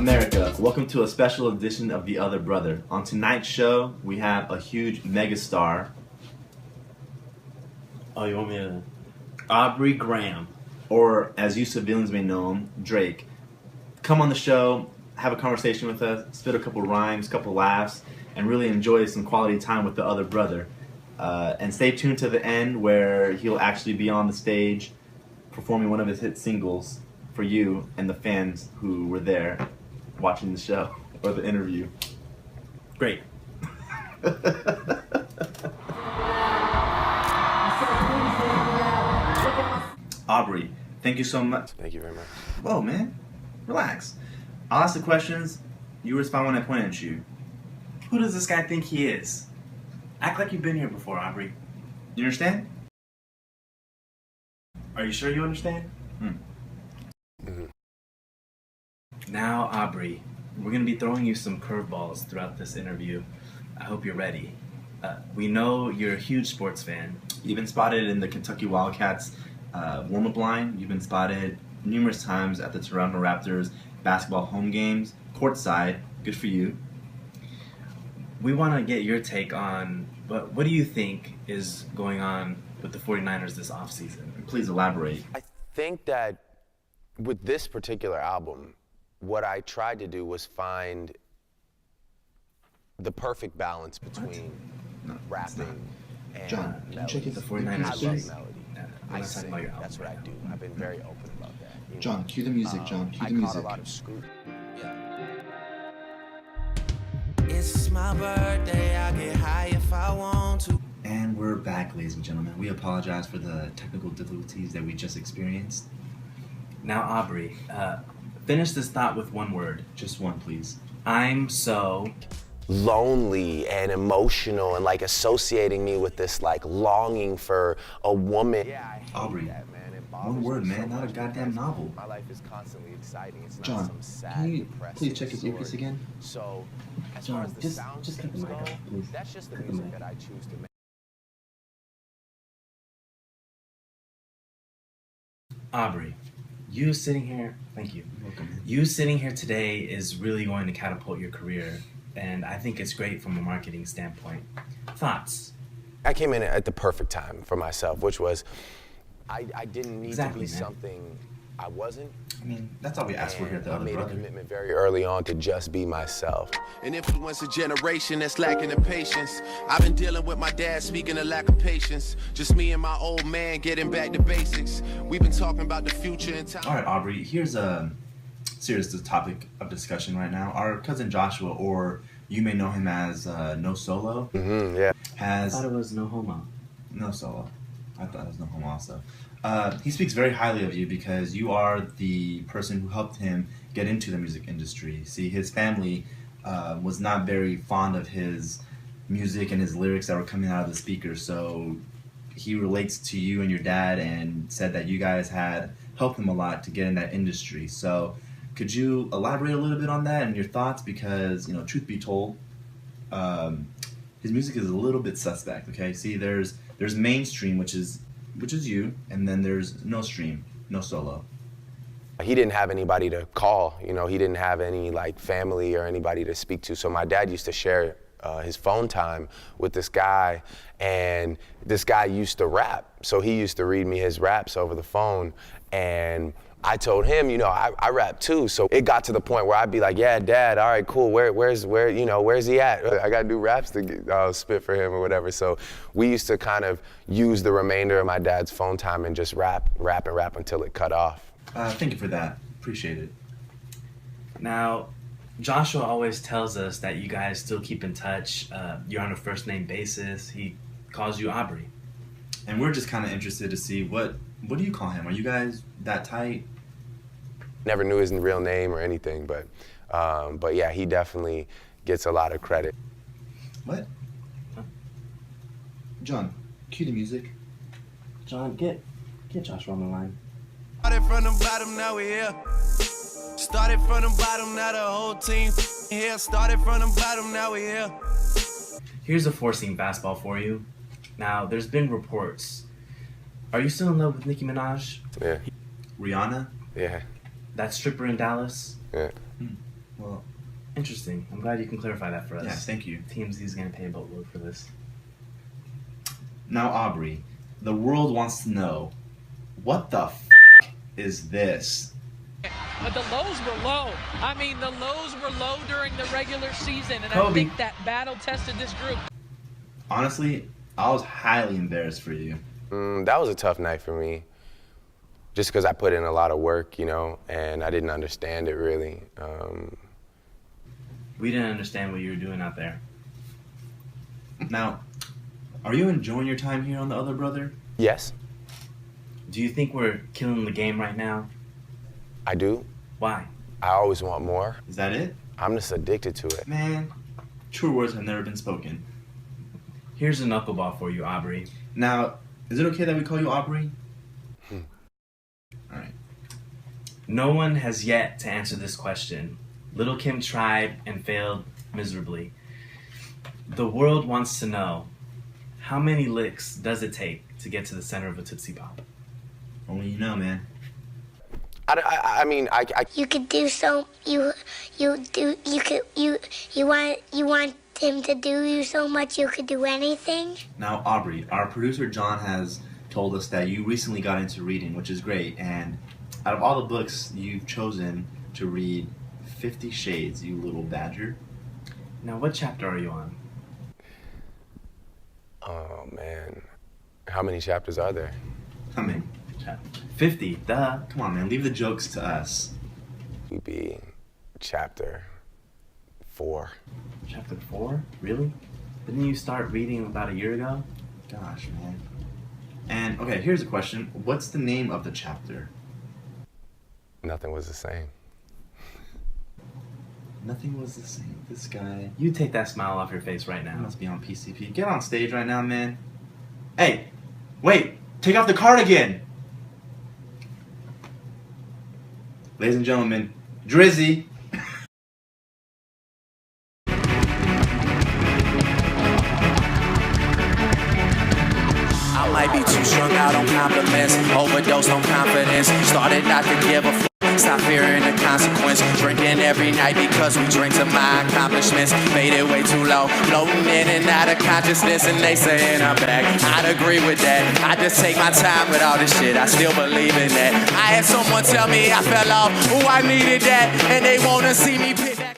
America, welcome to a special edition of The Other Brother. On tonight's show, we have a huge megastar. Oh, you want me to? Aubrey Graham. Or, as you civilians may know him, Drake. Come on the show, have a conversation with us, spit a couple rhymes, couple laughs, and really enjoy some quality time with The Other Brother. And stay tuned to the end where he'll actually be on the stage performing one of his hit singles for you and the fans who were there watching the show or the interview. Great. Aubrey, thank you so much. Thank you very much. Whoa, man. Relax. I'll ask the questions. You respond when I point at you. Who does this guy think he is? Act like you've been here before, Aubrey. You understand? Are you sure you understand? Mm-hmm. Now, Aubrey, we're going to be throwing you some curveballs throughout this interview. I hope you're ready. We know you're a huge sports fan. You've been spotted in the Kentucky Wildcats warm-up line. You've been spotted numerous times at the Toronto Raptors basketball home games, courtside. Good for you. We want to get your take on what do you think is going on with the 49ers this offseason? Please elaborate. I think that with this particular album, what I tried to do was find the perfect balance between rapping and John, can you check if the melodies. 49ers I love please? melody. We're I not talking sing. about your album That's what I right do. now. I've been very open about that. You know? John, cue the music, John. Cue the I music. caught a lot of scrutiny. It's my birthday, I get high if I want to. And we're back, ladies and gentlemen. We apologize for the technical difficulties that we just experienced. Now, Aubrey, finish this thought with one word. Just one, please. I'm so... lonely and emotional and like associating me with this like longing for a woman. Yeah, I hate Aubrey, that, man. It one bothers word, me man, so not a much goddamn because novel. My life is constantly exciting. It's not John, some sad, can you depressing please check his story. earpiece again? So, as John, far as the just sound cut the things mic go, off, please. that's just the Cut the music mic. that I choose to make. Aubrey, you sitting here... Thank you. You're welcome, man. You sitting here today is really going to catapult your career, and I think it's great from a marketing standpoint. Thoughts? I came in at the perfect time for myself, which was I didn't need Exactly, to be man. something I wasn't. I mean, that's all we asked for here at the I Other made a Brother. commitment very early on to just be myself. And influence a generation that's lacking the patience. I've been dealing with my dad speaking of lack of patience. Just me and my old man getting back to basics. We've been talking about the future and time. All right, Aubrey, here's a serious topic of discussion right now. Our cousin Joshua, or you may know him as No Solo, Yeah. I has... thought it was no homo. No Solo. I thought it was No Homo also. He speaks very highly of you because you are the person who helped him get into the music industry. See, his family was not very fond of his music and his lyrics that were coming out of the speakers, so he relates to you and your dad and said that you guys had helped him a lot to get in that industry. So could you elaborate a little bit on that and your thoughts? Because, you know, truth be told, his music is a little bit suspect, okay? See, there's mainstream, which is you, and then there's No Stream, No Solo. He didn't have anybody to call, you know, he didn't have any like family or anybody to speak to. So my dad used to share his phone time with this guy, and this guy used to rap. So he used to read me his raps over the phone, and I told him, you know, I rap too. So it got to the point where I'd be like, yeah, Dad, all right, cool. Where's he at? I got to do raps to spit for him or whatever. So we used to kind of use the remainder of my dad's phone time and just rap until it cut off. Thank you for that. Appreciate it. Now, Joshua always tells us that you guys still keep in touch. You're on a first name basis. He calls you Aubrey. And we're just kind of interested to see what do you call him? Are you guys that tight? Never knew his real name or anything, but yeah, he definitely gets a lot of credit. What? John, cue the music. John, get Joshua on the line. Started from the bottom, now we here. Started from the bottom, now the whole team here. Started from the bottom, now we here. Here's a four-seam fastball for you. Now, there's been reports. Are you still in love with Nicki Minaj? Yeah, Rihanna? yeah, That stripper in Dallas? yeah. Well, Interesting. I'm glad you can clarify that for us. yes, thank you. TMZ's gonna pay a boatload for this. Now, Aubrey, the world wants to know, what the is this? But the lows were low. I mean, the lows were low during the regular season, and I Kobe. think that battle tested this group. Honestly, I was highly embarrassed for you. That was a tough night for me, just because I put in a lot of work, you know, and I didn't understand it really. We didn't understand what you were doing out there. Now, are you enjoying your time here on The Other Brother? Yes, Do you think we're killing the game right now? I do. Why? I always want more. Is that it? I'm just addicted to it. Man, true words have never been spoken. Here's a knuckleball for you, Aubrey. Now, is it okay that we call you Aubrey? Alright. No one has yet to answer this question. Little Kim tried and failed miserably. The world wants to know, how many licks does it take to get to the center of a Tootsie Pop? Only you know, man. I mean, You could do so. You want him to do you so much you could do anything. Now, Aubrey, our producer John has told us that you recently got into reading, which is great. And out of all the books, you've chosen to read 50 Shades, you little badger. Now, what chapter are you on? Oh man, how many chapters are there? I mean, 50, duh. come on, man, leave the jokes to us. We'd be chapter 4. Chapter 4? Really? Didn't you start reading about a year ago? Gosh, man. And, okay, here's a question. What's the name of the chapter? Nothing was the same. Nothing was the same. This guy You take that smile off your face right now. must be on PCP. Get on stage right now, man. Hey, wait, take off the cardigan. Ladies and gentlemen, Drizzy. I might be too strung out on compliments, overdosed on confidence. Started not to give a f. Stop fearing the consequence. Drinking every night because we drink to my accomplishments. Made it way too low, floating in and out of consciousness, and they saying I'm back. I'd agree with that. I just take my time with all this shit. I still believe in that. I had someone tell me I fell off. Ooh, I needed that, and they wanna see me.